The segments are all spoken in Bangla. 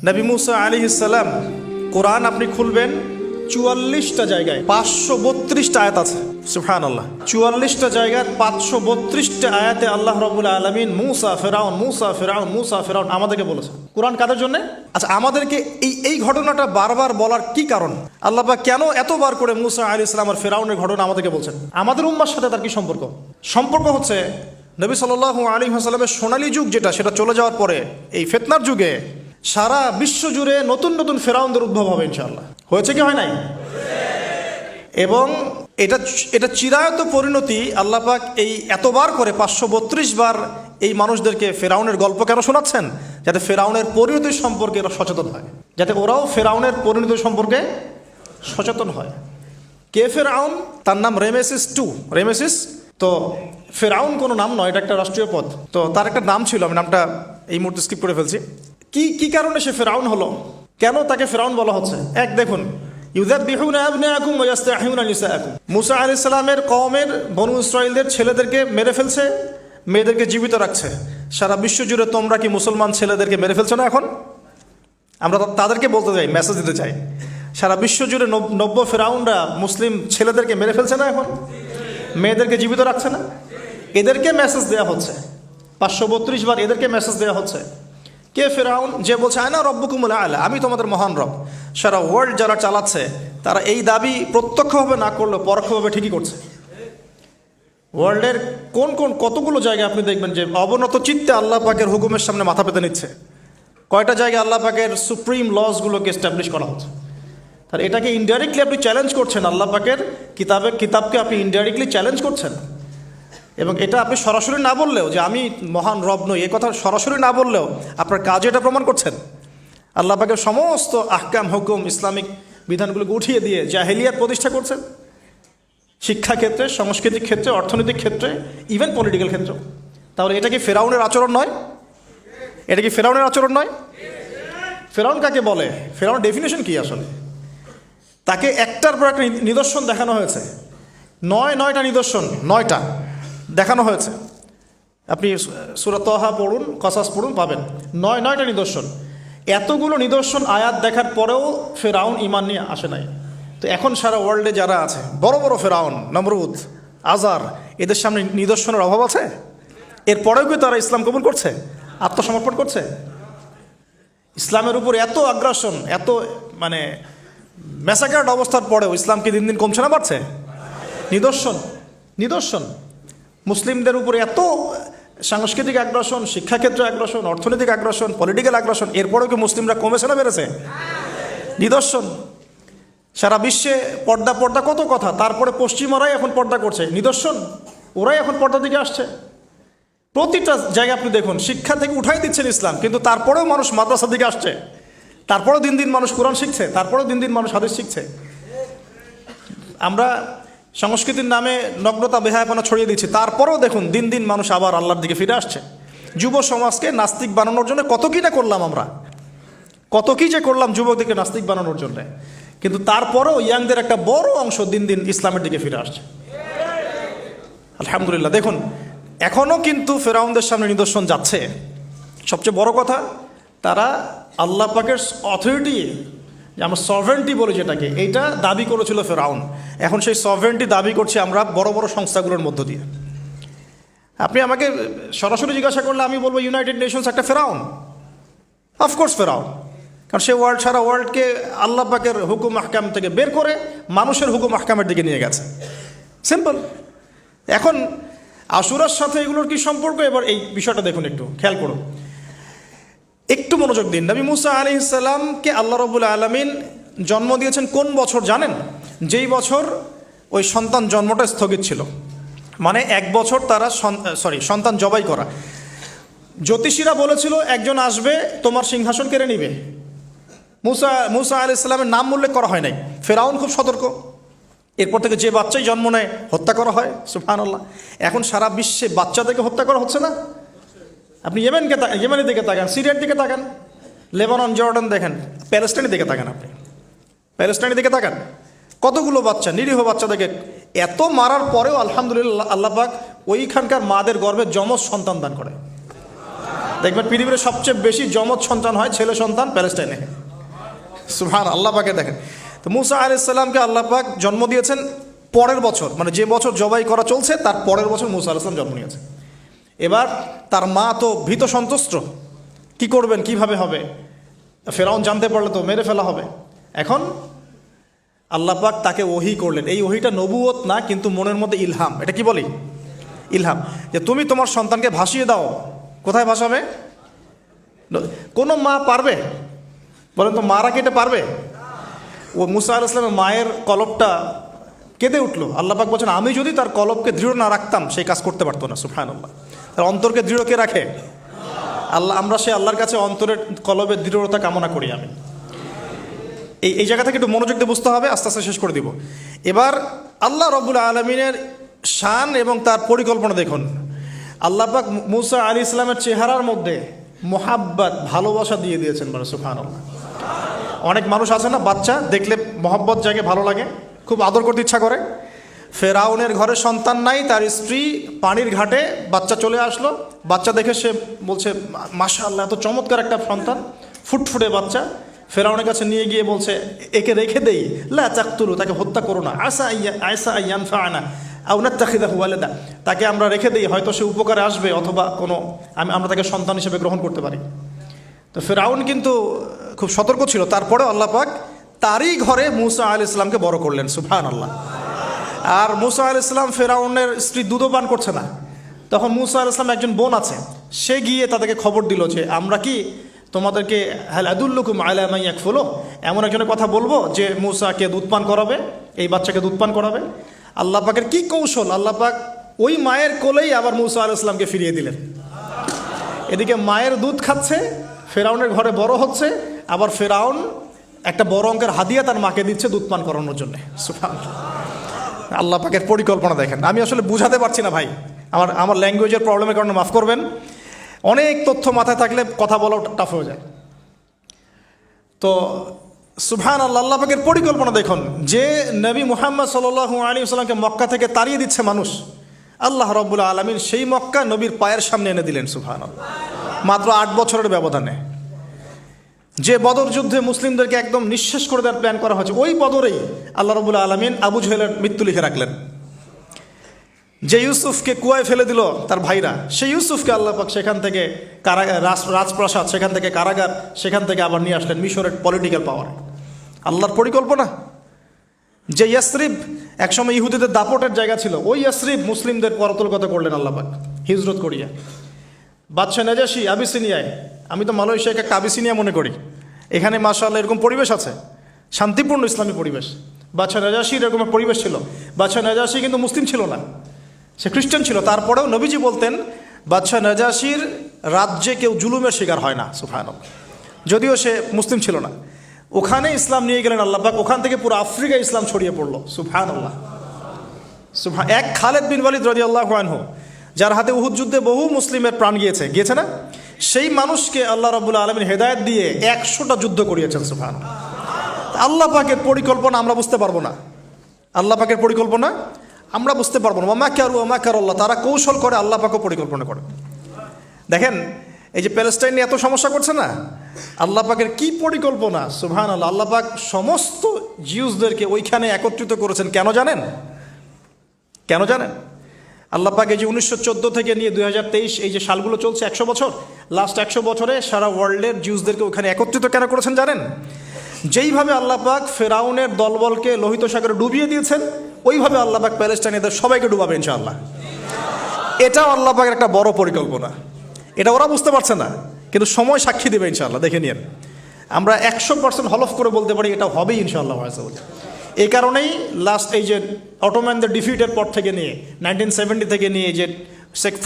নবী মুসা আলাইহিস সালাম, কোরআন আপনি খুলবেন ৪৪টা জায়গায় ৫৩২টা আয়াত আছে। সুবহানাল্লাহ, ৪৪টা জায়গায় ৫৩২টা আয়াতে আল্লাহ রাব্বুল আলামিন মুসা ফেরাউন মুসা ফেরাউন মুসা ফেরাউন আমাদেরকে বলেছে। কোরআন কাদের জন্য? আচ্ছা, আমাদেরকে এই ঘটনাটা বারবার বলার কি কারণ? আল্লাহ পাক কেন এতবার করে মুসা আলাইহিস সালাম আর ফেরাউনের ঘটনা আমাদেরকে বলছেন? আমাদের উম্মার সাথে তার কি সম্পর্ক? সম্পর্ক হচ্ছে নবী সাল্লাল্লাহু আলাইহি ওয়াসাল্লামের সোনালী যুগ যেটা, সেটা চলে যাওয়ার পরে এই ফিতনার যুগে সারা বিশ্ব জুড়ে নতুন নতুন ফেরাউনদের উদ্ভব হবে ইনশাআল্লাহ। হয়েছে কি হয় নাই? এবং এটা চিরায়ত পরিণতি। আল্লাহ পাক এই এতবার করে ৫৩২ বার এই মানুষদেরকে ফেরাউনের গল্প কেন শোনাচ্ছেন? যাতে ফেরাউনের পরিণতি সম্পর্কে এরা সচেতন হয়, যাতে ওরাও ফেরাউনের পরিণতি সম্পর্কে সচেতন হয়। কে ফেরাউন? তার নাম রেমেসিস রেমেসিস। তো ফেরাউন কোনো নাম নয়, এটা একটা রাষ্ট্রীয় পদ। তো তার একটা নাম ছিল, আমি নামটা এই মুহূর্তে স্কিপ করে ফেলছি। কি কারণে সে ফেরাউন হলো? কেন তাকে ফেরাউন বলা হচ্ছে? দেখুন, ইউযাববিহুনা আবনাআকুম ওয়া ইস্তাহইউনা নিসাআকুম। মুসা আলাইহিস সালামের কওমের বনু ইসরাঈলদের ছেলেদেরকে মেরে ফেলছে, মেয়েদেরকে জীবিত রাখছে। সারা বিশ্ব জুড়ে তোমরা কি মুসলমান ছেলেদেরকে মেরে ফেলছো না? এখন আমরা তাদেরকে বলতে চাই, মেসেজ দিতে চাই, সারা বিশ্ব জুড়ে নব্য ফেরাউনরা মুসলিম ছেলেদেরকে মেরে ফেলছে না? এখন মেয়েদেরকে জীবিত রাখছে না? এদেরকে মেসেজ দেওয়া হচ্ছে ৫৩২ বার, এদেরকে মেসেজ দেওয়া হচ্ছে। কে ফেরাউন? যে বলছে আনা রব্বুকুমুল আ'লা, আমি তোমাদের মহান রব। সারা ওয়ার্ল্ড যারা চালাচ্ছে তারা এই দাবি প্রত্যক্ষভাবে না করলেও পরোক্ষভাবে ঠিকই করছে। ওয়ার্ল্ডের কতগুলো জায়গায় আপনি দেখবেন যে অবনত চিত্তে আল্লাহ পাকের হুকুমের সামনে মাথা পেতে নিচ্ছে। কয়টা জায়গায় আল্লাহ পাকের সুপ্রিম লসগুলোকে এস্টাবলিশ করা হচ্ছে। তাহলে এটাকে ইনডাইরেক্টলি আপনি চ্যালেঞ্জ করছেন, আল্লাহ পাকের কিতাবকে আপনি ইনডাইরেক্টলি চ্যালেঞ্জ করছেন। এবং এটা আপনি সরাসরি না বললেও, যে আমি মহান রব নই, এ কথা সরাসরি না বললেও আপনার কাজে এটা প্রমাণ করছেন। আল্লাহ পাকের সমস্ত আহকাম হুকুম ইসলামিক বিধানগুলোকে উঠিয়ে দিয়ে জাহেলিয়াত প্রতিষ্ঠা করছেন, শিক্ষা ক্ষেত্রে, সাংস্কৃতিক ক্ষেত্রে, অর্থনৈতিক ক্ষেত্রে, ইভেন পলিটিক্যাল ক্ষেত্রে। তাহলে এটা কি ফেরাউনের আচরণ নয়? এটা কি ফেরাউনের আচরণ নয়? ফেরাউন কাকে বলে? ফেরাউনের ডেফিনেশন কি আসলে? তাকে একটার পর একটা নিদর্শন দেখানো হয়েছে। নয়টা নিদর্শন, 9টা দেখানো হয়েছে। আপনি সূরা তাহা পড়ুন, কসাস পড়ুন, পাবেন 9টা নিদর্শন। এতগুলো নিদর্শন আয়াত দেখার পরেও ফেরাউন ঈমান নিয়ে আসে নাই। তো এখন সারা ওয়ার্ল্ডে যারা আছে, বড় বড় ফেরাউন, নমরুদ, আজার, এদের সামনে নিদর্শনের অভাব আছে? এরপরেও কি তারা ইসলাম কবুল করছে, আত্মসমর্পণ করছে? ইসলামের উপর এত আগ্রাসন, এত ম্যাসাকার্ড অবস্থার পরেও ইসলাম কি দিন দিন কমছে না বাড়ছে? নিদর্শন। মুসলিমদের উপরে এত সাংস্কৃতিক আগ্রাসন, শিক্ষাক্ষেত্রে আগ্রাসন, অর্থনৈতিক আগ্রাসন, পলিটিক্যাল আগ্রাসন, এরপরেও কি মুসলিমরা কমেছে না বেড়েছে? নিদর্শন। সারা বিশ্বে পর্দা কত কথা, তারপরে পশ্চিমারাই এখন পর্দা করছে। নিদর্শন, ওরাই এখন পর্দার দিকে আসছে। প্রতিটা জায়গায় আপনি দেখুন, শিক্ষা থেকে উঠাই দিচ্ছেন ইসলাম, কিন্তু তারপরেও মানুষ মাদ্রাসার দিকে আসছে, তারপরেও দিন দিন মানুষ কোরআন শিখছে, তারপরেও দিন দিন মানুষ হাদিস শিখছে। আমরা সংস্কৃতির নামে নগ্নতা বেহায়াপনা ছড়িয়ে দিচ্ছি, তারপরেও দেখুন দিন দিন মানুষ আবার আল্লাহর দিকে ফিরে আসছে। যুব সমাজকে নাস্তিক বানানোর জন্য কত কি না করলাম আমরা, কত কি যে করলাম যুবকদেরকে নাস্তিক বানানোর জন্য, কিন্তু তারপরেও ইয়াংদের একটা বড় অংশ দিন দিন ইসলামের দিকে ফিরে আসছে। আলহামদুলিল্লাহ। দেখুন, এখনও কিন্তু ফেরাউনদের সামনে নিদর্শন যাচ্ছে। সবচেয়ে বড় কথা, তারা আল্লাহ পাকের অথরিটি, আমরা সভরেন্টি বলি যেটাকে, এইটা দাবি করেছিল ফেরাউন। এখন সেই সভরেন্টি দাবি করছি আমরা বড় বড় সংস্থাগুলোর মধ্য দিয়ে। আপনি আমাকে সরাসরি জিজ্ঞাসা করলে আমি বলবো ইউনাইটেড নেশনস একটা ফেরাউন। অফকোর্স ফেরাউন, কারণ সে সারা ওয়ার্ল্ডকে আল্লাহ পাকের হুকুম আহকাম থেকে বের করে মানুষের হুকুম আহকামের দিকে নিয়ে গেছে। সিম্পল। এখন আশুরার সাথে এগুলোর কি সম্পর্ক? এবার এই বিষয়টা দেখুন, একটু খেয়াল করুন, একটু মনোযোগ দিন। নবী মুসা আলাইহিস সালামকে আল্লাহ রাব্বুল আলামিন জন্ম দিয়েছেন কোন বছর জানেন? যেই বছর ওই সন্তান জন্মটা স্থগিত ছিল, 1 বছর তারা সন্তান জবাই করা। জ্যোতিষীরা বলেছিল একজন আসবে তোমার সিংহাসন কেড়ে নিবে। মুসা আলাইহিস সালামের নাম উল্লেখ করা হয় নাই। ফেরাউন খুব সতর্ক, এরপর থেকে যে বাচ্চাই জন্ম নেয় হত্যা করা হয়। সুবহানাল্লাহ। এখন সারা বিশ্বে বাচ্চাদেরকে হত্যা করা হচ্ছে না? আপনি ইয়েমেনের দিকে তাকান, সিরিয়ার দিকে তাকান, লেবানন, জর্ডান দেখেন, প্যালেস্টাইনের দিকে তাকান, আপনি প্যালেস্টাইনের দিকে তাকান, কতগুলো বাচ্চা, নিরীহ বাচ্চাদেরকে এত মারার পরেও আলহামদুলিল্লাহ আল্লাহ পাক ওইখানকার মাদের গর্ভে যমজ সন্তান দান করে। দেখবেন পৃথিবীর সবচেয়ে বেশি যমজ সন্তান হয় ছেলে সন্তান প্যালেস্টাইনে। সুবহান আল্লাহ পাকে দেখেন। তো মুসা আলাইহিস সালামকে আল্লাহ পাক জন্ম দিয়েছেন পরের বছর, মানে যে বছর জবাই করা চলছে তার পরের বছর মুসা আলাইহিস সালাম জন্ম নিয়েছে। এবার তার মা তো ভীত সন্ত্রস্ত, কি করবেন, কিভাবে হবে, ফেরাউন জানতে পারলে তো মেরে ফেলা হবে। এখন আল্লাহ পাক তাকে ওহী করলেন। এই ওহীটা নবুয়ত না, কিন্তু মনের মধ্যে ইলহাম, এটা কি বলি, ইলহাম, যে তুমি তোমার সন্তানকে ভাসিয়ে দাও। কোথায় ভাসাবে? কোনো মা পারবে? বলেন তো, মারা কেটে পারবে? ও মুসা আলাইহিস সালামের মায়ের কলবটা কেঁদে উঠলো। আল্লাহ পাক বলছেন, আমি যদি তার কলবকে দৃঢ় না রাখতাম সেই কাজ করতে পারতো না। সুবহানাল্লাহ। তার অন্তরকে দৃঢ় কে রাখে? আল্লাহ। আমরা সে আল্লাহর কাছে অন্তরের কলবের দৃঢ়তা কামনা করি। আমি এই জায়গা থেকে একটু মনোযোগ দিয়ে বুঝতে হবে, আস্তে আস্তে শেষ করে দিব। এবার আল্লাহ রাব্বুল আলামিনের শান এবং তার পরিকল্পনা দেখুন। আল্লাহ পাক মুসা আলাইহিস সালামের চেহারার মধ্যে মোহাব্বত, ভালোবাসা দিয়ে দিয়েছেন। মানে সুবহানাল্লাহ। অনেক মানুষ আছে না, বাচ্চা দেখলে মহব্বত জাগে, ভালো লাগে, খুব আদর করতে ইচ্ছা করে। ফেরাউনের ঘরে সন্তান নাই, তার স্ত্রী পানির ঘাটে বাচ্চা চলে আসলো। বাচ্চা দেখে সে বলছে, মাশাআল্লাহ, এত চমৎকার একটা সন্তান, ফুটফুটে বাচ্চা। ফেরাউনের কাছে নিয়ে গিয়ে বলছে, একে রেখে দেই, লা তাকতুলু, তাকে হত্যা করো না, আয়সা ইয়ানফাআনা আও নাত্তাখিযাহু ওয়ালাদা, তাকে আমরা রেখে দেই, হয়তো সে উপকারে আসবে, অথবা কোনো আমরা তাকে সন্তান হিসেবে গ্রহণ করতে পারি। তো ফেরাউন কিন্তু খুব সতর্ক ছিল। তারপরেও আল্লাহ পাক তারই ঘরে মুসা আলাইহিস সালামকে বড় করলেন। সুবহানাল্লাহ। আর মুসা আলাইহিস সালাম, ফেরাউনের স্ত্রী দুধও পান করছে না। তখন মুসা আলাইহিস সালাম একজন বোন আছে, সে গিয়ে তাদেরকে খবর দিল যে আমরা কি তোমাদেরকে হাল আদুল্লুকুম আলা মান ইয়াকফুলু, এমন একজনের কথা বলবো যে মুসাকে দুধ পান করাবে, এই বাচ্চাকে দুধ পান করাবে। আল্লাহ পাকের কি কৌশল, আল্লাহ পাক ওই মায়ের কোলেই আবার মুসা আলাইহিস সালামকে ফিরিয়ে দিলেন। এদিকে মায়ের দুধ খাচ্ছে, ফেরাউনের ঘরে বড় হচ্ছে, আবার ফেরাউন একটা বড় অঙ্কের হাদিয়া তার মাকে দিচ্ছে দুধ পান করানোর জন্য। সুবহানাল্লাহ। আল্লাহ পাকের পরিকল্পনা দেখেন। আমি আসলে বুঝাতে পারছি না ভাই, আমার ল্যাঙ্গুয়েজের প্রবলেমের কারণে মাফ করবেন। অনেক তথ্য মাথায় থাকলে কথা বলাও টাফ হয়ে যায়। তো সুবহানাল্লাহ, আল্লাহ পাকের পরিকল্পনা দেখুন। যে নবী মুহাম্মদ সাল্লাল্লাহু আলাইহি ওয়াসাল্লামকে মক্কা থেকে তাড়িয়ে দিচ্ছে মানুষ, আল্লাহ রাব্বুল আলামিন সেই মক্কা নবীর পায়ের সামনে এনে দিলেন। সুবহানাল্লাহ। মাত্র 8 বছরের ব্যবধানে। যে বদর যুদ্ধে মুসলিমদেরকে একদম নিঃশেষ করে দেওয়ার প্ল্যান করা হয়েছে, ওই বদরেই আল্লাহ রাব্বুল আলামিন আবু জেহেলের মৃত্যু লিখে রাখলেন। যে ইউসুফকে কুয়ায় ফেলে দিল তার ভাইরা, সেই ইউসুফকে আল্লাহ পাক সেখান থেকে রাজপ্রাসাদ, সেখান থেকে কারাগার, সেখান থেকে আবার নিয়ে আসলেন মিশরের পলিটিক্যাল পাওয়ারে। আল্লাহর পরিকল্পনা। যে ইয়াসরিব একসময় ইহুদিদের দাপটের জায়গা ছিল, ওই ইয়াসরিব মুসলিমদের পরতলগত করলেন আল্লাহ পাক হিজরত করিয়া। বাদশাহ নাজাশি আবিসিনিয়ায়, আমি তো মালয়েশিয়াকে একটা আবিসিনিয়া মনে করি, এখানে মাশাআল্লাহ এরকম পরিবেশ আছে, শান্তিপূর্ণ ইসলামী পরিবেশ। বাদশাহ নাজাশির এরকম পরিবেশ ছিল। বাদশাহ নাজাশি কিন্তু মুসলিম ছিল না, সে খ্রিস্টান ছিল। তারপরেও নবীজি বলতেন, বাদশাহ নাজাশির রাজ্যে কেউ জুলুমের শিকার হয় না। সুবহানাল্লাহ। যদিও সে মুসলিম ছিল না, ওখানে ইসলাম নিয়ে গেলেন আল্লাহ পাক, ওখান থেকে পুরো আফ্রিকায় ইসলাম ছড়িয়ে পড়লো। সুবহানাল্লাহ। এক খালেদ বিন ওয়ালিদ রাদিয়াল্লাহু আনহু, যার হাতে উহুদ যুদ্ধে বহু মুসলিমের প্রাণ গিয়েছে না, সেই মানুষকে আল্লাহ রাব্বুল আলামিন হেদায়েত দিয়ে 100টা যুদ্ধ করিয়েছেন। সুবহানাল্লাহ। আল্লাহ পাকের পরিকল্পনা আমরা বুঝতে পারবো না, আল্লাহ পাকের পরিকল্পনা আমরা বুঝতে পারবো না। মাকারু ওয়া মাকারাল্লাহ, তারা কৌশল করে, আল্লাহ পাকও পরিকল্পনা করে। দেখেন, এই যে প্যালেস্টাইন নিয়ে এত সমস্যা করছে না, আল্লাহ পাকের কি পরিকল্পনা। সুবহানাল্লাহ। আল্লাহ পাক সমস্ত জিউসদেরকে ওইখানে একত্রিত করেছেন। কেন জানেন? কেন জানেন? আল্লাহ পাক এই যে 1914 থেকে নিয়ে 2023 এই যে সালগুলো চলছে, 100 বছর, লাস্ট 100 বছরে সারা ওয়ার্ল্ডের জিউসদেরকে ওখানে একত্রিত কেন করেছেন জানেন? যেইভাবে আল্লাহ পাক ফেরাউনের দলবলকে লোহিত সাগরে ডুবিয়ে দিয়েছেন, ওইভাবে আল্লাহ পাক প্যালেস্টাইনিদের সবাইকে ডুবাবে ইনশাআল্লাহ। এটাও আল্লাহ পাকের একটা বড় পরিকল্পনা। এটা ওরা বুঝতে পারছে না, কিন্তু সময় সাক্ষী দেবে ইনশাআল্লাহ। দেখে নিন, আমরা 100% হলফ করে বলতে পারি এটা হবেই ইনশাআল্লাহ। এই কারণেই লাস্ট এই যে অটোম্যানদের ডিফিটের পর থেকে নিয়ে 1970 থেকে নিয়ে যে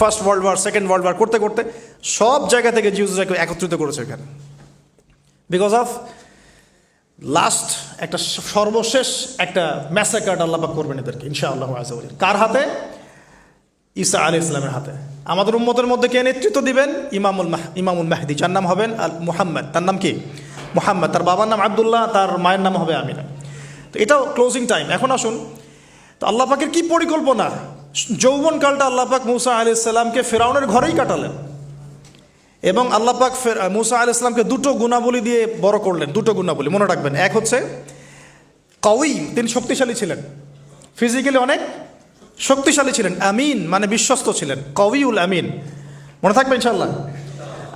first world war, second world war করতে করতে সব জায়গা থেকে জিউসরাকে একত্রিত করেছে এখানে। বিকজ অফ লাস্ট একটা সর্বশেষ একটা ম্যাসাকার আল্লাহ পাক করবেন এদেরকে ইনশাআল্লাহ। কার হাতে? ঈসা আলাইহিস সালামের হাতে। আমাদের উম্মতের মধ্যে কে নেতৃত্ব দিবেন? ইমামুল মাহদি, যার নাম হবেন মুহাম্মদ। তার নাম কি? মুহাম্মদ। তার বাবার নাম আব্দুল্লাহ, তার মায়ের নাম হবে আমিনা। তো এটাও ক্লোজিং টাইম। এখন আসুন, তো আল্লাহ পাকের কি পরিকল্পনা। যৌবনকালটা আল্লাহ পাক মুসা আলাইহিস সালামকে ফেরাউনের ঘরেই কাটালেন। এবং আল্লাহ পাক মুসা আলাইহিস সালামকে দুটো গুণাবলী দিয়ে বড় করলেন। দুটো গুণাবলী মনে রাখবেন। এক হচ্ছে কওয়ী, তিনি শক্তিশালী ছিলেন, ফিজিক্যালি অনেক শক্তিশালী ছিলেন। আমিন মানে বিশ্বস্ত ছিলেন, কওয়ীউল আমিন। মনে থাকবে ইনশাআল্লাহ।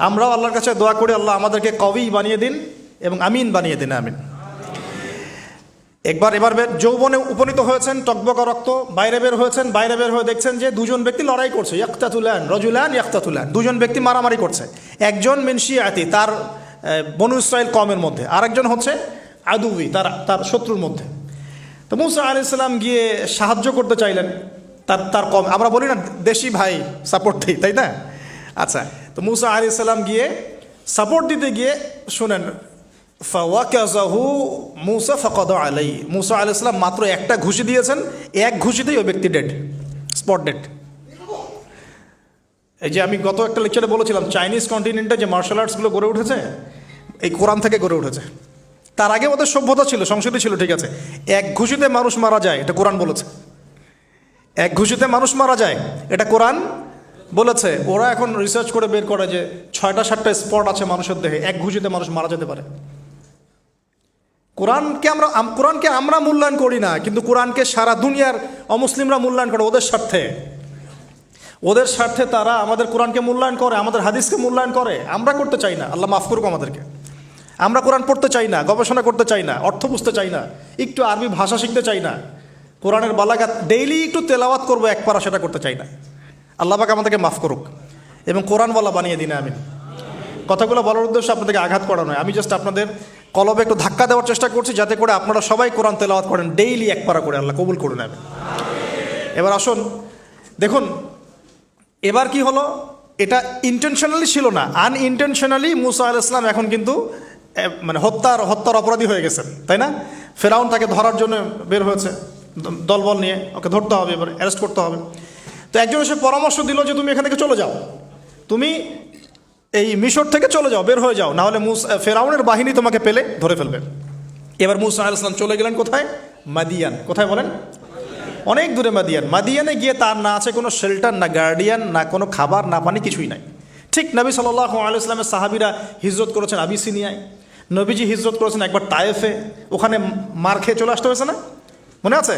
আমরাও আল্লাহর কাছে দোয়া করি, আল্লাহ আমাদেরকে কওয়ী বানিয়ে দিন এবং আমিন বানিয়ে দিন, আমিন। এবার যৌবনে উপনীত হয়েছেন, টকবকা রক্ত, বাইরে বের হয়েছেন। বাইরে বের হয়ে দেখছেন যে দুজন ব্যক্তি লড়াই করছে, ইয়াক্তাতুলান রজুলান ইয়াক্তাতুলান, দুজন ব্যক্তি মারামারি করছে। একজন মিন শিয়াতি, তার বনু ইসরাইল কওমের মধ্যে, আরেকজন হচ্ছে আদুবি, তার শত্রুর মধ্যে। তো মুসা আলাইহিস সালাম গিয়ে সাহায্য করতে চাইলেন তার কম। আমরা বলি না দেশি ভাই সাপোর্ট দিই, তাই না? আচ্ছা, তো মুসা আলাইহিস সালাম গিয়ে সাপোর্ট দিতে গিয়ে শুনেন, ফাওয়াকাযাহু মুসা ফাকাদা আলাইহি, মুসা আলাইহিস সালাম মাত্র একটা ঘুষি দিয়েছেন, এক ঘুষিতেই ওই ব্যক্তি ডেড, স্পট ডেড। এই যে আমি গত একটা লেকচারে বলেছিলাম, চাইনিজ কন্টিনেন্টে যে মার্শাল আর্টসগুলো গড়ে উঠেছে এই কোরআন থেকে গড়ে উঠেছে। তার আগে ওদের সভ্যতা ছিল, সংস্কৃতি ছিল, ঠিক আছে। এক ঘুষিতে মানুষ মারা যায়, এটা কোরআন বলেছে। এক ঘুষিতে মানুষ মারা যায়, এটা কোরআন বলেছে। ওরা এখন রিসার্চ করে বের করে যে 6টা-7টা স্পট আছে মানুষের দেহে, এক ঘুষিতে মানুষ মারা যেতে পারে। কোরআনকে আমরা মূল্যায়ন করি না, কিন্তু কোরআনকে সারা দুনিয়ার অমুসলিমরা মূল্যায়ন করে ওদের স্বার্থে তারা আমাদের কোরআনকে মূল্যায়ন করে, আমাদের হাদিসকে মূল্যায়ন করে। আমরা করতে চাই না, আল্লাহ মাফ করুক আমাদেরকে। আমরা কোরআন পড়তে চাই না, গবেষণা করতে চাই না, অর্থ বুঝতে চাই না, একটু আরবি ভাষা শিখতে চাই না, কোরআনের বালাগাত ডেইলি একটু তেলাওয়াত করবো এক পারা, সেটা করতে চাই না। আল্লাহ পাক আমাদেরকে মাফ করুক এবং কোরআনওয়ালা বানিয়ে দিন, আমিন। কথাগুলো বলার উদ্দেশ্য আপনাদেরকে আঘাত করা নয়, আমি জাস্ট আপনাদের কলবে একটু ধাক্কা দেওয়ার চেষ্টা করছি, যাতে করে আপনারা সবাই কোরআন তেলাওয়াত করেন ডেইলি এক পারা করে। আল্লাহ কবুল করে নেবেন। এবার আসুন দেখুন, এবার কি হলো, এটা ইন্টেনশনালি ছিল না, আনইনটেনশনালি মুসা আলাইহিস সালাম এখন কিন্তু মানে হত্যার অপরাধী হয়ে গেছেন, তাই না? ফেরাউন তাকে ধরার জন্য বের হয়েছে দলবল নিয়ে, ওকে ধরতে হবে, এবার অ্যারেস্ট করতে হবে। তো একজন এসে পরামর্শ দিল যে তুমি এখান থেকে চলে যাও, তুমি এই মিশর থেকে চলে যাও, বের হয়ে যাও, নাহলে ফেরাউনের বাহিনী তোমাকে পেলে ধরে ফেলবে। এবার মুসা আলাইহিস সালাম চলে গেলেন কোথায়? মাদিয়ান। কোথায় বলেন? অনেক দূরে মাদিয়ান। মাদিয়ানে গিয়ে তার না আছে কোনো শেল্টার, না গার্ডিয়ান, না কোনো খাবার, না পানি, কিছুই নাই। ঠিক নবী সাল্লাল্লাহু আলাইহি ওয়াসাল্লামের সাহাবীরা হিজরত করেছেন আবিসিনিয়ায়, নবীজি হিজরত করেছেন একবার তায়েফে, ওখানে মার খেয়ে চলে আসতে হয়েছে না? মনে আছে?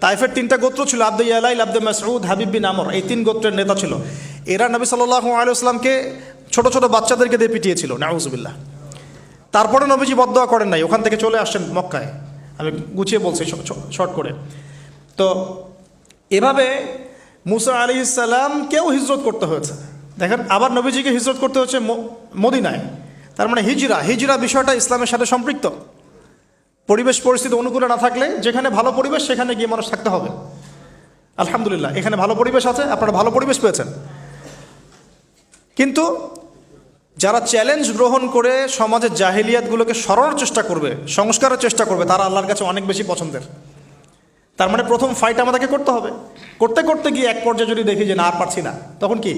তায়েফের 3টা গোত্র ছিল, আব্দে ইয়ালাইল, আব্দে মাসউদ, হাবিব বিন আমর, এই 3 গোত্রের নেতা ছিল। এরা নবী সাল্লাল্লাহু আলাইহি ওয়াসাল্লামকে ছোট ছোট বাচ্চাদেরকে দিয়ে পিটিয়েছিল, নাউজুবিল্লাহ। তারপরে নবীজি বদদোয়া করেন নাই, ওখান থেকে চলে আসছেন মক্কায়। আমি গুছিয়ে বলছি শর্ট করে। তো এভাবে মুসা আলাইহিস সালামকেও হিজরত করতে হয়েছে। দেখেন, আবার নবীজিকে হিজরত করতে হচ্ছে মদিনায়। তার মানে হিজরা বিষয়টা ইসলামের সাথে সম্পৃক্ত। পরিবেশ পরিস্থিতি অনুকূলে না থাকলে, যেখানে ভালো পরিবেশ সেখানে গিয়ে মানুষ থাকতে হবে। আলহামদুলিল্লাহ, এখানে ভালো পরিবেশ আছে, আপনারা ভালো পরিবেশ পেয়েছেন। কিন্তু যারা চ্যালেঞ্জ গ্রহণ করে সমাজের জাহিলিয়াতগুলোকে সরানোর চেষ্টা করবে, সংস্কারের চেষ্টা করবে, তারা আল্লাহর কাছে অনেক বেশি পছন্দের। তার মানে প্রথম ফাইট আমাদেরকে করতে হবে। করতে করতে গিয়ে এক পর্যায়ে যদি দেখি যে না আর পারছি না, তখন কি?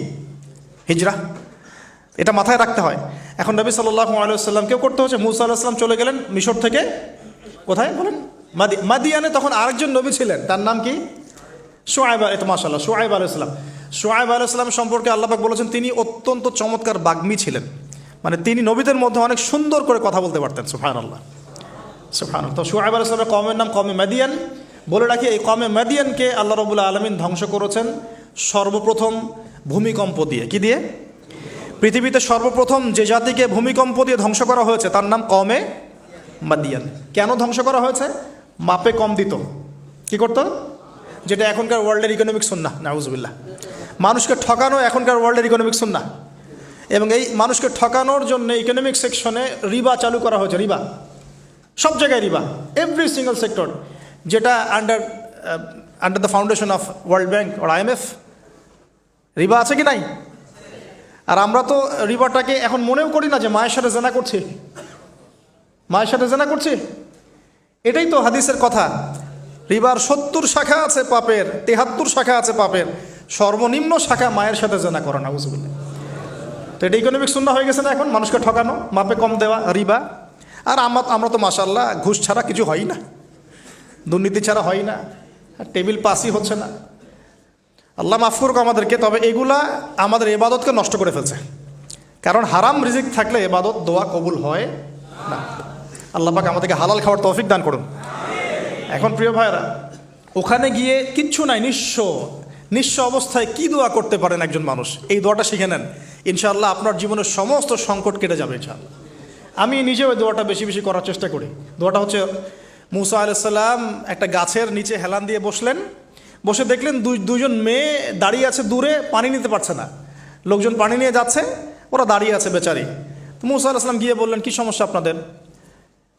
হিজরা। এটা মাথায় রাখতে হয়। এখন নবী সাল্লাল্লাহু আলাইহি ওয়াসাল্লামকেও করতে হচ্ছে। মুসা আলাইহিস সালাম চলে গেলেন মিশর থেকে কোথায় বলেন? মাদিয়ানে। তখন আরেকজন নবী ছিলেন, তার নাম কি? শুআয়ব। এটা মাশাআল্লাহ, শুআয়ব আলাইহিস সালাম। শুআয়ব আলাইহিস সালাম সম্পর্কে আল্লাহ পাক বলেছেন তিনি অত্যন্ত চমৎকার বাগ্মী ছিলেন। মানে তিনি নবীদের মধ্যে অনেক সুন্দর করে কথা বলতে পারতেন। সুবহানাল্লাহ, সুবহানাল্লাহ। তো শুআয়ব আলাইহিস সালামের কওমের নাম কওমে মাদিয়ান। বলে রাখি, এই কওমে মাদিয়ানকে আল্লাহ রাব্বুল আলামিন ধ্বংস করেছেন সর্বপ্রথম ভূমিকম্প দিয়ে। কি দিয়ে? পৃথিবীতে সর্বপ্রথম যে জাতিকে ভূমিকম্প দিয়ে ধ্বংস করা হয়েছে তার নাম কওমে মাদিয়ান। কেন ধ্বংস করা হয়েছে? মাপে কম দিত। কি করতো? যেটা এখনকার ওয়ার্ল্ডের ইকোনমিক সুন্নাহ, নাউজুবিল্লাহ। মানুষকে ঠকানো এখনকার ওয়ার্ল্ডের ইকোনমিক সুন্নাহ। এবং এই মানুষকে ঠকানোর জন্য ইকোনমিক সেকশনে রিবা চালু করা হয়েছে। রিবা, সব জায়গায় রিবা, এভরি সিঙ্গল সেক্টর, যেটা under the foundation of World Bank আর IMF। রিবা আছে কি নাই? আর আমরা তো রিবাটাকে এখন মনেও করি না যে মায়ের সাথে জেনা করছি, মায়ের সাথে জেনা করছি। এটাই তো হাদিসের কথা। রিবার 70 শাখা আছে পাপের, 73 শাখা আছে পাপের, সর্বনিম্ন শাখা মায়ের সাথে জেনা করা, নাউজুবিল্লাহ। তো এটা ইকোনমিক সুন্নাহ হয়ে গেছে না এখন? মানুষকে ঠকানো, মাপে কম দেওয়া, রিবা। আর আমরা তো মাশাআল্লাহ ঘুষ ছাড়া কিছু হয় না, দুর্নীতি ছাড়া হয় না, টেবিল পাসই হচ্ছে না। আল্লাহ মাফ করুক আমাদেরকে। তবে এগুলা আমাদের ইবাদতকে নষ্ট করে ফেলছে। কারণ হারাম রিজিক থাকলে ইবাদত দোয়া কবুল হয় না। আল্লাহ পাক আমাদেরকে হালাল খাওয়ার তৌফিক দান করুন। এখন প্রিয় ভাইরা, ওখানে গিয়ে কিচ্ছু নাই, নিঃস্ব অবস্থায় কি দোয়া করতে পারেন একজন মানুষ, এই দোয়াটা শিখে নেন, ইনশাআল্লাহ আপনার জীবনের সমস্ত সংকট কেটে যাবে ইনশাআল্লাহ। আমি নিজেও ওই দোয়াটা বেশি বেশি করার চেষ্টা করি। দোয়াটা হচ্ছে, মুসা আলাইহিস সালাম একটা গাছের নিচে হেলান দিয়ে বসলেন, বসে দেখলেন দুইজন মেয়ে দাঁড়িয়ে আছে দূরে, পানি নিতে পারছে না, লোকজন পানি নিয়ে যাচ্ছে, ওরা দাঁড়িয়ে আছে বেচারি। তো মুসা আলাইহিস সালাম গিয়ে বললেন, কি সমস্যা আপনাদের?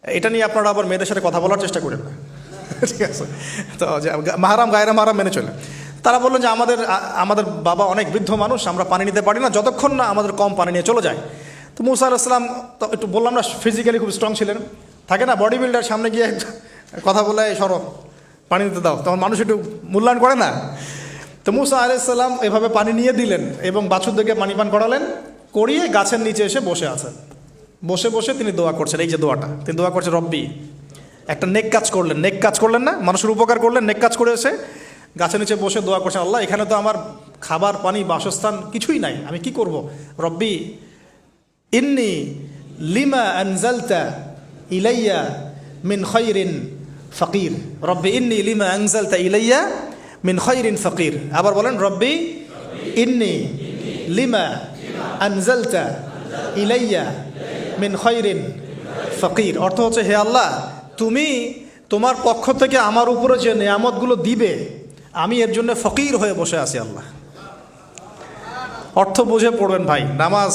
এটা নিয়ে আপনারা আবার মেয়েদের সাথে কথা বলার চেষ্টা করেন না, ঠিক আছে? তো মাহারাম গায়রা মাহারাম মেনে চলে। তারা বললেন যে আমাদের বাবা অনেক বৃদ্ধ মানুষ, আমরা পানি নিতে পারি না যতক্ষণ না আমাদের কম পানি নিয়ে চলে যায়। তো মুসা আলাইহিস সালাম তো একটু বললাম না, ফিজিক্যালি খুব স্ট্রং ছিলেন, থাকে না বডি বিল্ডার, সামনে গিয়ে কথা বলে সরো পানি নিতে দাও, তখন মানুষ একটু মূল্যায়ন করে না। তো মুসা আলাইহিস সালাম এভাবে পানি নিয়ে দিলেন এবং বাছুরদেরকে পানি পান করালেন, করিয়ে গাছের নিচে এসে বসে আছেন। বসে বসে তিনি দোয়া করছেন, এই যে দোয়াটা তিনি দোয়া করছেন, রব্বি, একটা নেক কাজ করলেন না, মানুষের উপকার করলেন, নেক কাজ করে এসে গাছের নিচে বসে দোয়া করছেন, আল্লাহ এখানে তো আমার খাবার পানি বাসস্থান কিছুই নাই, আমি কি করব? রব্বি ইন্নি লিমা আনজালতা ইলাইয়া মিন খায়রিন ফাকির, রব্বি ইন্নি লিমা আনজালতা ইলাইয়া মিন খায়রিন ফাকির। আবার বলেন, রব্বি ইন্নি লিমা আনজালতা ইলাইয়া মিন খায়রিন ফাকির। অর্থ হচ্ছে, হে আল্লাহ, তুমি তোমার পক্ষ থেকে আমার উপরে যে নিয়ামতগুলো দিবে, আমি এর জন্য ফকির হয়ে বসে আছি আল্লাহ। অর্থ বুঝে পড়বেন ভাই, নামাজ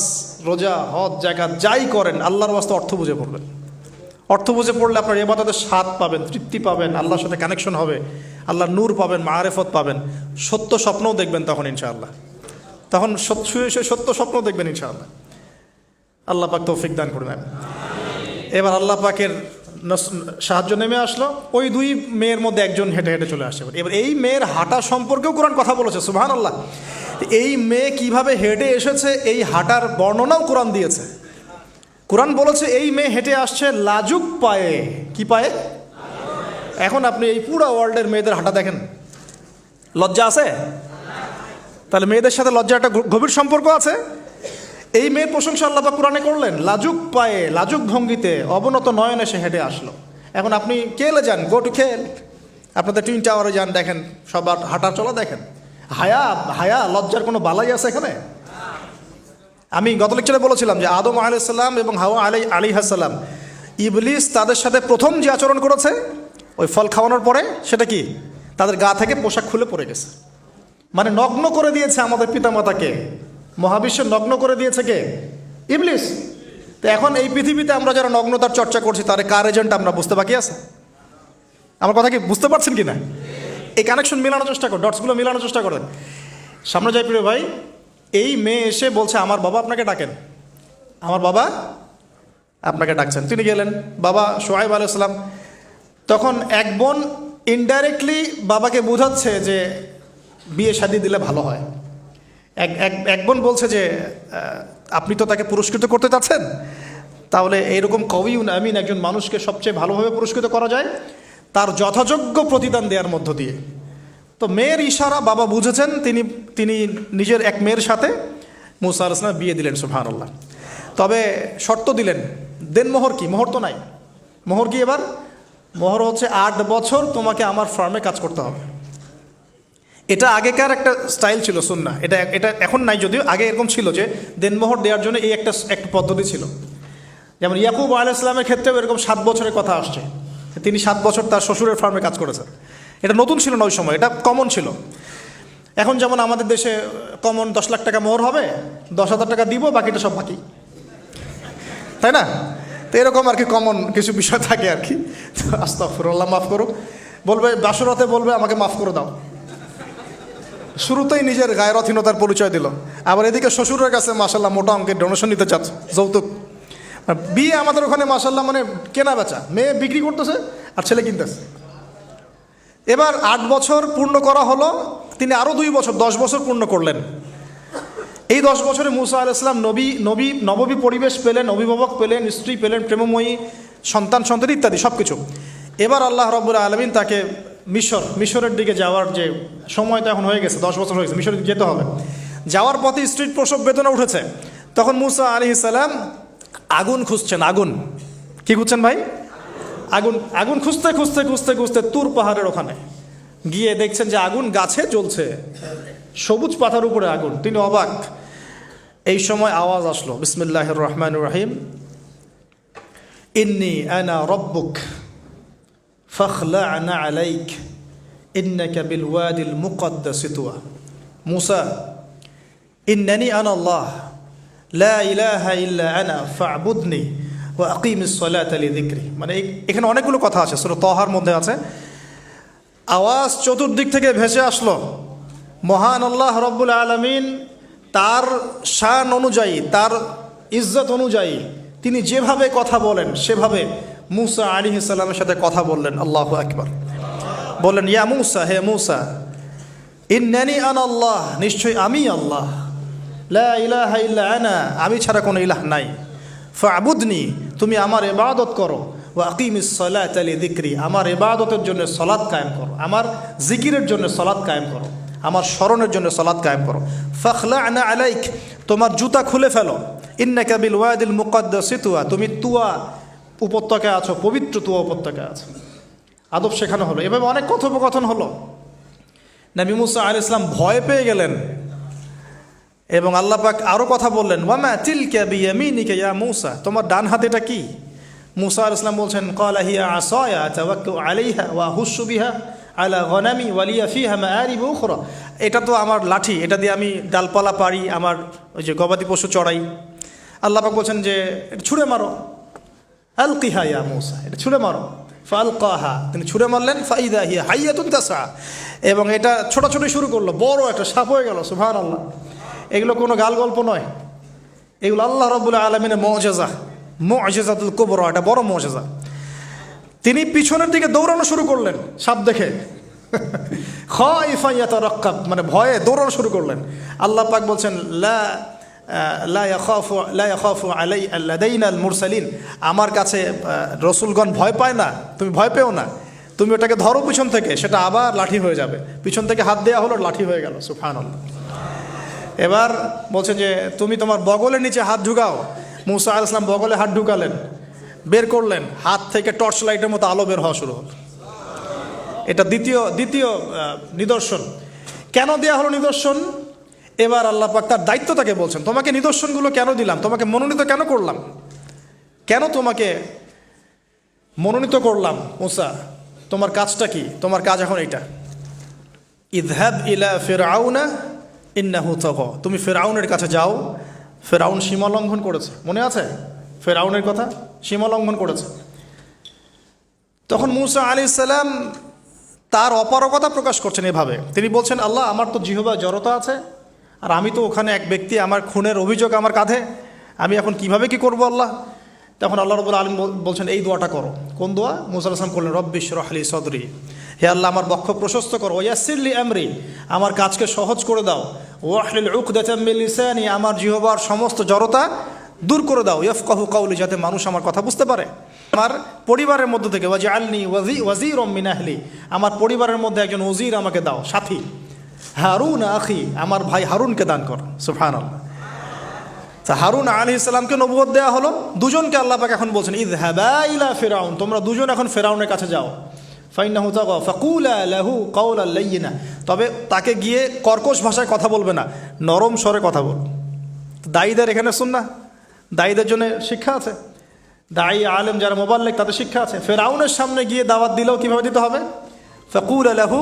রোজা হজ জাকাত যাই করেন আল্লাহর ওয়াস্তে অর্থ বুঝে পড়বেন। অর্থ বুঝে পড়লে আপনার ইবাদতের স্বাদ পাবেন, তৃপ্তি পাবেন, আল্লাহর সাথে কানেকশন হবে, আল্লাহর নূর পাবেন, মাআরিফত পাবেন, সত্য স্বপ্নও দেখবেন তখন ইনশাআল্লাহ, তখন সত্য স্বপ্ন দেখবেন ইনশাআল্লাহ। আল্লাহ পাক তৌফিক দান করবেন। এবার আল্লাহ পাকের সাহায্য নেমে আসলো, ওই দুই মেয়ের মধ্যে একজন হেঁটে হেঁটে চলে আসে। এবার এই মেয়ের হাঁটা সম্পর্কেও কোরআন কথা বলেছে, সুবহানাল্লাহ। এই মেয়ে কিভাবে হেঁটে এসেছে এই হাঁটার বর্ণনাও কোরআন দিয়েছে। কোরআন বলেছে এই মেয়ে হেঁটে আসছে লাজুক পায়ে। কি পায়ে? এখন আপনি এই পুরো ওয়ার্ল্ডের মেয়েদের হাঁটা দেখেন, লজ্জা আছে? তাহলে মেয়েদের সাথে লজ্জা একটা গভীর সম্পর্ক আছে। এই মেয়ের প্রশংসা আল্লাহ পাক কোরআনে করলেন, লাজুক পায়ে লাজুক ভঙ্গিতে অবনত নয়নে সে হেঁটে আসলো। এখন আপনি কেলে যান, গো টু খেল, আপনাদের টুইন টাওয়ারে যান, দেখেন সবার হাঁটা চলা দেখেন। হায়া লজ্জার কোনো বালাই আছে এখানে? আমি গত লেকচারে বলেছিলাম যে আদম আলাইহিস সালাম এবং হাওয়া আলাইহিস সালাম, ইবলিস তাদের সাথে প্রথম যে আচরণ করেছে ওই ফল খাওয়ানোর পরে, সেটা কি? তাদের গা থেকে পোশাক খুলে পড়ে গেছে, মানে নগ্ন করে দিয়েছে আমাদের পিতামাতাকে, মহাবিশ্ব নগ্ন করে দিয়েছে কে? ইবলিস। তো এখন এই পৃথিবীতে আমরা যারা নগ্নতার চর্চা করছি, তার কার এজেন্ট আমরা বুঝতে বাকি আছে? আমার কথা কি বুঝতে পারছেন কি না? এই কানেকশন মেলানোর চেষ্টা করেন, ডটসগুলো মেলানোর চেষ্টা করেন। সামনে যাই প্রিয় ভাই, এই মেয়ে এসে বলছে, আমার বাবা আপনাকে ডাকেন, আমার বাবা আপনাকে ডাকছেন। তিনি গেলেন, বাবা শুআয়ব আলাইহিস সালাম। তখন এক বোন ইনডাইরেক্টলি বাবাকে বোঝাচ্ছে যে বিয়ে শাদী দিলে ভালো হয়। এক বোন বলছে যে আপনি তো তাকে পুরস্কৃত করতে চাচ্ছেন, তাহলে এইরকম কওয়িউন আমিন একজন মানুষকে সবচেয়ে ভালোভাবে পুরস্কৃত করা যায় তার যথাযোগ্য প্রতিদান দেওয়ার মধ্য দিয়ে। তো মেয়ের ইশারা বাবা বুঝেছেন, তিনি নিজের এক মেয়ের সাথে মুসা আলাইহিস সালাম বিয়ে দিলেন, সুবহানাল্লাহ। তবে শর্ত দিলেন, দেন মোহর কি? মোহর তো নাই। মোহর কি এবার? মোহর হচ্ছে 8 বছর তোমাকে আমার ফার্মে কাজ করতে হবে। এটা আগেকার একটা স্টাইল ছিল, সুন্নাহ। এটা এখন নাই, যদিও আগে এরকম ছিল যে দেনমোহর দেওয়ার জন্য এই একটা পদ্ধতি ছিল। যেমন ইয়াকুব আলাইহিস সালামের ক্ষেত্রেও এরকম 7 বছরের কথা আসছে, তিনি 7 বছর তার শ্বশুরের ফার্মে কাজ করেছেন। এটা নতুন ছিল না ওই সময়, এটা কমন ছিল। এখন যেমন আমাদের দেশে কমন 10 লাখ টাকা মোহর হবে, 10,000 টাকা দিব, বাকিটা সব বাকি, তাই না? তো এরকম আর কি কমন কিছু বিষয় থাকে আর কি। আস্তাগফিরুল্লাহ, মাফ করো। বলবে বাসরাতে, বলবে আমাকে মাফ করে দাও। শুরুতেই নিজের গায়রথহীনতার পরিচয় দিল। আবার এদিকে শ্বশুরের কাছে মাশাল্লাহ মোটা অঙ্কের ডোনেশন নিতে চাচ্ছে, যৌতুক। বিয়ে আমাদের ওখানে মাশাল্লাহ মানে কেনা বেচা, মেয়ে বিক্রি করতেছে আর ছেলে কিনতেছে। এবার 8 বছর পূর্ণ করা হলো, তিনি আরও 2 বছর 10 বছর পূর্ণ করলেন। এই 10 বছরে মুসা আলাইহিস সালাম নববী পরিবেশ পেলেন, অভিভাবক পেলেন, স্ত্রী পেলেন, প্রেমময়ী সন্তান ইত্যাদি সব কিছু। এবার আল্লাহ রাব্বুল আলামিন তাকে মিশরের দিকে যাওয়ার যে সময় তো এখন হয়ে গেছে, 10 বছর হয়ে গেছে, মিশরের দিকে যেতে হবে। যাওয়ার পথে স্ত্রীর প্রসব বেদনা উঠেছে। তখন মুসা আলাইহিস সালাম আগুন খুঁজছেন। আগুন কি খুঁজছেন ভাই? আগুন। আগুন খুঁজতে খুঁজতে খুঁজতে খুঁজতে তুর পাহাড়ের ওখানে গিয়ে দেখছেন যে আগুন গাছে জ্বলছে, সবুজ পাতার উপরে আগুন। তিনি অবাক। এই সময় আওয়াজ আসলো, বিসমিল্লাহির রহমানির রহিম, ইন্নী আনা রব্বুক ফাখলা'না আলাইক ইন্নাকা বিল ওয়াদিল মুকদ্দাসি তুয়া। মুসা, ইন্নানি আনা আল্লাহ লা ইলাহা ইল্লা আনা ফা'বুদনি ওয়া আকিমিস সালাতা লিযিকরি। মানে এখানে অনেকগুলো কথা আছে, সূরা তাহার মধ্যে আছে। আওয়াজ চতুর্দিক থেকে ভেসে আসলো। মহান আল্লাহ রব্বুল আলামিন তার শান অনুযায়ী, তার ইজ্জত অনুযায়ী তিনি যেভাবে কথা বলেন সেভাবে মুসা আলাইহিস সালামের সাথে কথা বললেন। আল্লাহু আকবার। বললেন, ইয়া মুসা, হে মুসা, ইন্নানি আনা আল্লাহ, নিশ্চয়ই আমি আল্লাহ, লা ইলাহা ইল্লা আনা, আমি ছাড়া কোনো ইলাহ নাই, ফা'বুদনি, তুমি আমার ইবাদত করো, ওয়া আকিমিস সালাতা লিযিকরি, আমার ইবাদতের জন্য সালাত কায়েম করো, আমার জিকিরের জন্য সালাত কায়েম করো, আমার স্মরণের জন্য সালাত কায়েম করো। ফাখলা'না আলাইক, তোমার জুতা খুলে ফেলো, ইন্নাকা বিল ওয়াদিল মুকদ্দাসি তুয়া, তুমি তুয়া উপত্যকায় আছো, পবিত্র তুয়া উপত্যকায় আছো। আদব শেখানো হলো। এভাবে অনেক কথোপকথন হলো। নবী মুসা আলাইহিস সালাম ভয় পেয়ে গেলেন এবং আল্লাহ পাক আরও কথা বললেন, ওয়ামা তিলকা বিয়ামিনিকা ইয়া মুসা, তোমার ডান হাতে এটা কি? মুসা আলাইহিস সালাম বলছেন, ক্বালা হিয়া আসায়া আতাওয়াক্কাউ আলাইহা ওয়া আহুশু বিহা আলা গনামি ওয়া লিয়া ফিহা মাআরিবু উখরা। এটা তো আমার লাঠি, এটা দিয়ে আমি ডালপালা পারি, আমার ওই যে গবাদি পশু চড়াই। আল্লাহ পাক বলছেন যে এটা ছুঁড়ে মারো, আলকিহা ইয়া মুসা, এটা ছুঁড়ে মারো। ফালকাহা, তিনি ছুঁড়ে মারলেন, ফাইদা হিয়া হাইয়াতুন তাসা, এবং এটা ছোটাছুটি শুরু করলো, বড় একটা সাপ হয়ে গেল। সুবহানাল্লাহ। এগুলো কোনো গাল গল্প নয়, এগুলো আল্লাহ রাব্বুল আলামিনের মুআজিজা, মুআজিজাতুল কুবরা, এটা বড় মুআজিজা। তিনি পিছনের দিকে দৌড়ানো শুরু করলেন সাপ দেখে, খাইফা ইয়াতারাক্কাব, মানে ভয়ে দৌড়ানো শুরু করলেন। আল্লাহ পাক বলছেন, লা ইয়াখাফু লাদাইনাল মুরসালিন, আমার কাছে রসুলগণ ভয় পায় না, তুমি ভয় পেও না, তুমি ওটাকে ধরো পিছন থেকে, সেটা আবার লাঠি হয়ে যাবে। পিছন থেকে হাত দেওয়া হলো, লাঠি হয়ে গেল। সুবহানাল্লাহ। এবার বলছেন যে তুমি তোমার বগলের নিচে হাত ঢুকাও। মুসা আলাইহিস সালাম বগলে হাত ঢুকালেন, বের করলেন, হাত থেকে টর্চ লাইটের মতো আলো বের হওয়া শুরু হলো। এটা দ্বিতীয় নিদর্শন। কেন দেয়া হলো নিদর্শন? এবার আল্লাহ পাক তার দায়িত্ব তাকে বলছেন, তোমাকে নিদর্শনগুলো কেন দিলাম, তোমাকে মনোনীত কেন করলাম, কেন তোমাকে মনোনীত করলাম মুসা, তোমার কাজটা কি? তোমার কাজ এখন এইটা, ইযহাব ইলা ফিরআউনা ইন্নাহু তাগা, তুমি ফিরআউনের কাছে যাও। ফিরআউন সীমা লঙ্ঘন করেছে, মনে আছে ফিরআউনের কথা? সীমা লঙ্ঘন করেছে। তখন মুসা আলাইহিস সালাম তার অপারগতা প্রকাশ করছেন এভাবে। তিনি বলছেন, আল্লাহ, আমার তো জিহ্বায় জড়তা আছে, আর আমি তো ওখানে এক ব্যক্তি, আমার খুনের অভিযোগ আমার কাঁধে, আমি এখন কিভাবে কি করব আল্লাহ? তখন আল্লাহ রাব্বুল আলামিন বলছেন, এই দোয়াটা করো। কোন দোয়া? মুসা আলাইহিস সালাম করলেন, রব্বি ইশরাহ লি সদরি, হে আল্লাহ আমার বক্ষ প্রশস্ত করো, ওয়াসসির লি আমরি, আমার কাজকে সহজ করে দাও, ওয়াহলিল উকদাতাম মিন লিসানি, আমার জিহ্বার সমস্ত জড়তা দূর করে দাও, ইয়াফকাহু কাওলি, যাতে মানুষ আমার কথা বুঝতে পারে। আমার পরিবারের মধ্য থেকে ওয়াজআলনি ওয়াজিরাম মিন আহলি, আমার পরিবারের মধ্যে একজন ওজির আমাকে দাও, সাথী। হারুন আখি, আমার ভাই হারুনকে দান কর। সুবহানাল্লাহ। তা হারুন আলাইহিস সালামকে নবুয়ত দেওয়া হলো। দুজনকে আল্লাহ পাক এখন বলছেন, ইযহাবা ইলা ফিরআউন, তোমরা দুজন এখন ফিরআউনের কাছে যাও। ফাইন্নাহু তাগা ফাকুলা লাহু কাওলান লাইয়িনা, তবে তাকে গিয়ে কর্কশ ভাষায় কথা বলবে না, নরম স্বরে কথা বল। দায়ীদের এখানে সুন্নাহ, দায়ীদের জন্য শিক্ষা আছে, দায়ী আলেম যারা মুবাল্লিগ তাদের শিক্ষা আছে। ফিরআউনের সামনে গিয়ে দাওয়াত দিলেও কীভাবে দিতে হবে? ফাকুলা লাহু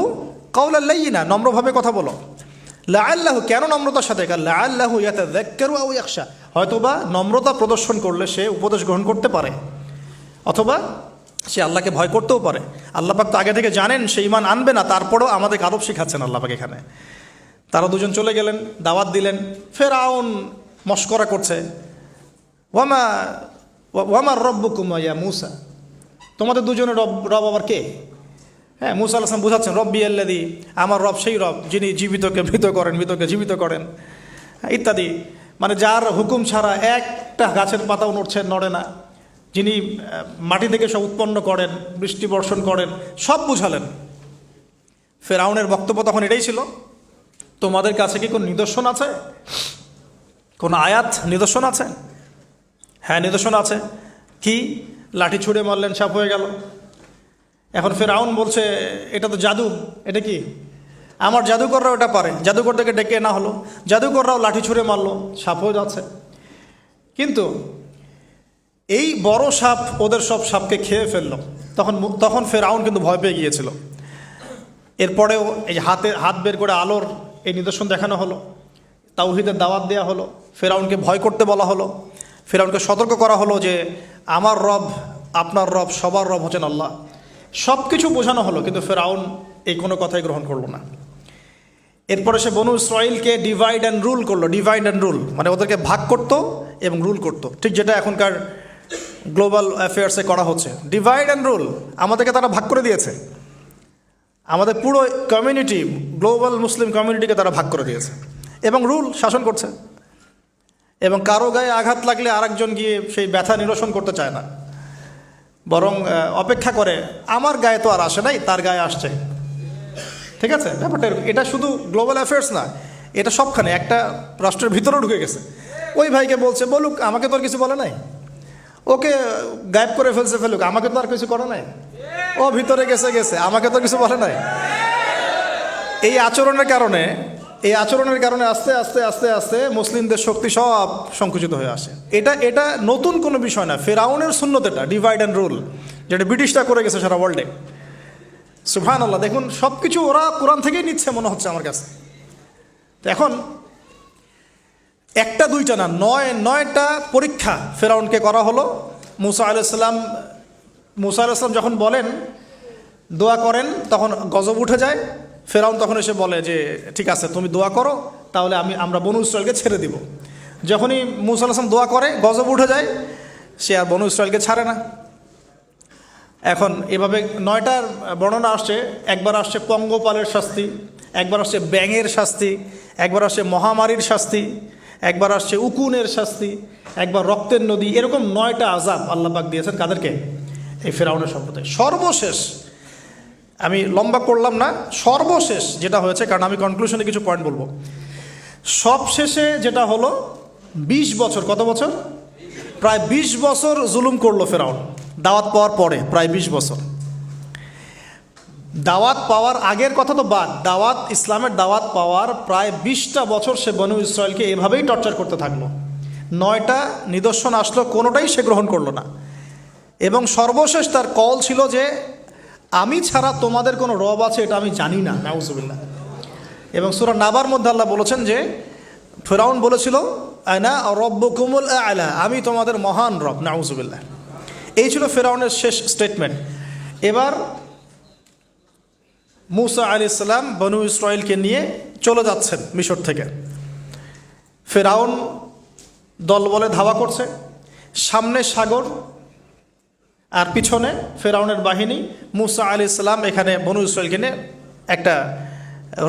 কাওলান লাইয়িনা, নম্রভাবে কথা বলো। লাআল্লাহু, কেন নম্রতার সাথে? লাআল্লাহু ইয়াতাযাক্কারু আও ইয়াখশা, হয়তোবা নম্রতা প্রদর্শন করলে সে উপদেশ গ্রহণ করতে পারে, অথবা সে আল্লাহকে ভয় করতেও পারে। আল্লাহ পাক তো আগে থেকে জানেন সে ঈমান আনবে না, তারপরেও আমাদের আদব শিখাচ্ছেন আল্লাহ পাক এখানে। তারা দুজন চলে গেলেন, দাওয়াত দিলেন। ফিরআউন মশকরা করছে, ওয়ামার রব্বুকুম ইয়া মুসা, তোমাদের দুজনের রব আবার কে? হ্যাঁ, মুসা আলাইহিস সালাম বুঝাচ্ছেন, রব্বি আল্লাযী, আমার রব সেই রব যিনি জীবিতকে মৃত করেন, মৃতকে জীবিত করেন, ইত্যাদি। মানে যার হুকুম ছাড়া একটা গাছের পাতাও নড়ে না, যিনি মাটি থেকে সব উৎপন্ন করেন, বৃষ্টি বর্ষণ করেন, সব বুঝালেন। ফিরআউনের বক্তব্য তখন এটাই ছিল, তোমাদের কাছে কি কোনো নিদর্শন আছে? কোনো আয়াত নিদর্শন আছে? হ্যাঁ, নিদর্শন আছে। কি? লাঠি ছুঁড়ে মারলেন, সাপ হয়ে গেল। এখন ফেরাউন বলছে এটা তো জাদু, এটা কি? আমার জাদুকররাও এটা পারে, জাদুকরদেরকে ডেকে না হলো, জাদুকররাও লাঠি ছুঁড়ে মারলো, সাপ হয়ে যাচ্ছে। কিন্তু এই বড় সাপ ওদের সব সাপকে খেয়ে ফেললো। তখন ফেরাউন কিন্তু ভয় পেয়ে গিয়েছিল। এরপরেও এই যে হাত বের করে আলোর এই নিদর্শন দেখানো হলো, তাওহীদের দাওয়াত দেওয়া হলো, ফেরাউনকে ভয় করতে বলা হলো, ফেরাউনকে সতর্ক করা হলো যে আমার রব, আপনার রব, সবার রব হচ্ছেন আল্লাহ। সব কিছু বোঝানো হলো, কিন্তু ফেরাউন এই কোনো কথাই গ্রহণ করলো না। এরপরে সে বনু ইসরাইলকে ডিভাইড অ্যান্ড রুল করলো। ডিভাইড অ্যান্ড রুল মানে ওদেরকে ভাগ করতো এবং রুল করতো, ঠিক যেটা এখনকার গ্লোবাল অ্যাফেয়ার্সে করা হচ্ছে। ডিভাইড অ্যান্ড রুল, আমাদেরকে তারা ভাগ করে দিয়েছে। আমাদের পুরো কমিউনিটি, গ্লোবাল মুসলিম কমিউনিটিকে তারা ভাগ করে দিয়েছে এবং রুল, শাসন করছে। এবং কারো গায়ে আঘাত লাগলে আরেকজন গিয়ে সেই ব্যথা নিরসন করতে চায় না, বরং অপেক্ষা করে আমার গায়ে তো আর আসে নাই, তার গায়ে আসছে। ঠিক আছে, ব্যাপারটা এটা শুধু গ্লোবাল অ্যাফেয়ার্স না, এটা সবখানে একটা রাষ্ট্রের ভিতরেও ঢুকে গেছে। ওই ভাইকে বলছে বলুক, আমাকে তো আর কিছু বলে নাই, ওকে গায়েব করে ফেলুক, আমাকে তো আর কিছু করে নাই, ও ভিতরে গেছে, আমাকে তো কিছু বলে নাই। এই আচরণের কারণে আস্তে আস্তে আস্তে আস্তে মুসলিমদের শক্তি সব সংকুচিত হয়ে আসে। এটা নতুন কোনো বিষয় না, ফেরাউনের সুন্নত এটা, ডিভাইড অ্যান্ড রুল, যেটা ব্রিটিশরা করে গেছে সারা ওয়ার্ল্ডে। সুবহানাল্লাহ, দেখুন সব কিছু ওরা কোরআন থেকেই নিচ্ছে মনে হচ্ছে আমার কাছে। তো এখন একটা দুইটা না, নয়টা পরীক্ষা ফেরাউনকে করা হলো। মুসা আলাইহিস সালাম যখন বলেন, দোয়া করেন, তখন গজব উঠে যায়। ফেরাউন তখন এসে বলে যে ঠিক আছে, তুমি দোয়া করো, তাহলে আমরা বনু ইসরাইলকে ছেড়ে দিব। যখনই মুসা আলাইহিস সালাম দোয়া করে, গজব উঠে যায়, সে আর বনু ইসরাইলকে ছাড়ে না। এখন এভাবে 9টার বর্ণনা আসছে। একবার আসছে পঙ্গপালের শাস্তি, একবার আসছে ব্যাঙের শাস্তি, একবার আসছে মহামারীর শাস্তি, একবার আসছে উকুনের শাস্তি, একবার রক্তের নদী। এরকম 9টা আযাব আল্লাহ পাক দিয়েছেন কাদেরকে? এই ফেরাউনের সম্প্রদায়। সর্বশেষ, আমি লম্বা করলাম না, সর্বশেষ যেটা হয়েছে, কারণ আমি কনক্লুশনে কিছু পয়েন্ট বলবো। সবশেষে যেটা হলো 20 বছর, কত বছর? প্রায় 20 বছর জুলুম করলো ফেরাউন দাওয়াত পাওয়ার পরে। প্রায় 20 বছর। দাওয়াত পাওয়ার আগের কথা তো বাদ, ইসলামের দাওয়াত পাওয়ার প্রায় 20টা বছর সে বনু ইসরাইলকে এভাবেই টর্চার করতে থাকলো। 9টা নিদর্শন আসলো, কোনোটাই সে গ্রহণ করলো না। এবং সর্বশেষ তার কল ছিল যে আমি ছাড়া তোমাদের কোনো রব আছে এটা আমি জানি না, নাউজুবিল্লাহ। এবং সূরা নাবার মধ্যে আল্লাহ বলেছেন যে ফেরাউন বলেছিল আনা রব্বুকুমুল আ'লা, আমি তোমাদের মহান রব, নাউজুবিল্লাহ। এই ছিল ফেরাউনের শেষ স্টেটমেন্ট। এবার মুসা আলাইহিস সালাম বনু ইসরাইলকে নিয়ে চলে যাচ্ছেন মিশর থেকে। ফেরাউন দলবলে ধাওয়া করছে, সামনে সাগর আর পিছনে ফেরাউনের বাহিনী। মুসা আলাইহিস সালাম এখানে বনু ইসরাইলকে নিয়ে একটা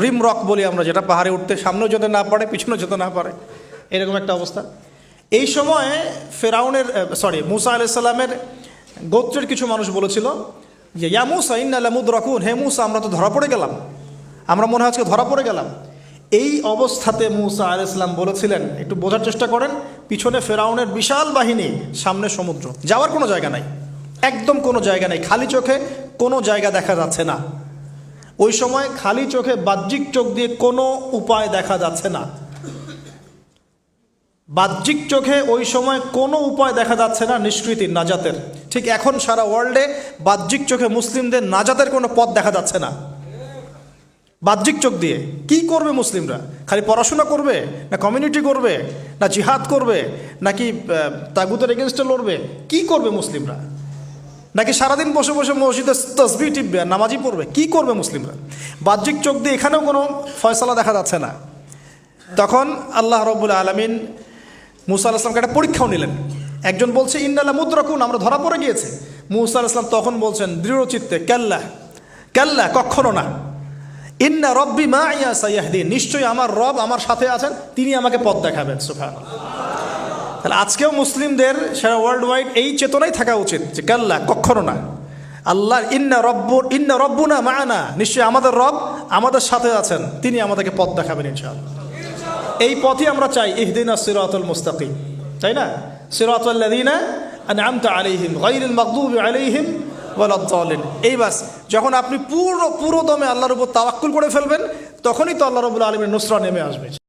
রিম রক বলি আমরা, যেটা পাহাড়ে উঠতে সামনেও যেতে না পারে, পিছনেও যেতে না পারে, এরকম একটা অবস্থা। এই সময়ে মুসা আলাইহিস সালামের গোত্রের কিছু মানুষ বলেছিল যে ইয়া মুসা ইন্না লামুদরাকুন, হে মুসা আমরা তো ধরা পড়ে গেলাম, আমরা মনে হয় আজকে ধরা পড়ে গেলাম। এই অবস্থাতে মুসা আলাইহিস সালাম বলেছিলেন, একটু বোঝার চেষ্টা করেন, পিছনে ফেরাউনের বিশাল বাহিনী, সামনে সমুদ্র, যাওয়ার কোনো জায়গা নাই, একদম কোনো জায়গা নেই, খালি চোখে কোনো জায়গা দেখা যাচ্ছে না। ওই সময় খালি চোখে, বাহ্যিক চোখ দিয়ে কোনো উপায় দেখা যাচ্ছে না। বাহ্যিক চোখে ওই সময় কোনো উপায় দেখা যাচ্ছে না নিষ্কৃতির, নাজাতের। ঠিক এখন সারা ওয়ার্ল্ডে বাহ্যিক চোখে মুসলিমদের নাজাতের কোনো পথ দেখা যাচ্ছে না। বাহ্যিক চোখ দিয়ে কি করবে মুসলিমরা? খালি পড়াশোনা করবে, না কমিউনিটি করবে, না জিহাদ করবে, নাকি তাগুতের এগেনস্টে লড়বে? কি করবে মুসলিমরা? নাকি সারাদিন বসে বসে মসজিদে তাসবিহ টিপবে আর নামাজি পড়বে? কি করবে মুসলিমরা? বাহ্যিক চোখ দিয়ে এখানেও কোনো ফয়সালা দেখা যাচ্ছে না। তখন আল্লাহ রাব্বুল আলামিন মুসা আলাইহিস সালামকে একটা পরীক্ষাও নিলেন। একজন বলছে ইন্না লামুদরাকুন, আমরা ধরা পড়ে গিয়েছে। মুসা আলাইহিস সালাম তখন বলছেন দৃঢ় চিত্তে, কাল্লা কাল্লা, কখনো না, ইন্না রব্বি মাইয়া সাইয়াহদিন, নিশ্চয়ই আমার রব আমার সাথে আছেন, তিনি আমাকে পথ দেখাবেন। সুবহানাল্লাহ। তাহলে আজকেও মুসলিমদের সারা ওয়ার্ল্ড ওয়াইড এই চেতনাই থাকা উচিত যে কাল্লা, কখনো না, আল্লাহ ইন্না রব্বুনা মা'ানা, নিশ্চয়ই আমাদের রব আমাদের সাথে আছেন, তিনি আমাদেরকে পথ দেখাবেন ইনশাআল্লাহ। এই পথে আমরা চাই, ইহদিনাস সিরাতাল মুস্তাকিম, তাই না? সিরাতাল লাযিনা আনআমতা আলাইহিম গায়রিল মাগদুবি আলাইহিম ওয়ালাদ-দাল্লিন। এই বাস, যখন আপনি পুরো দমে আল্লাহর উপর তাওয়াক্কুল করে ফেলবেন, তখনই তো আল্লাহ রাব্বুল আলামিনের নুসরা নেমে আসবে।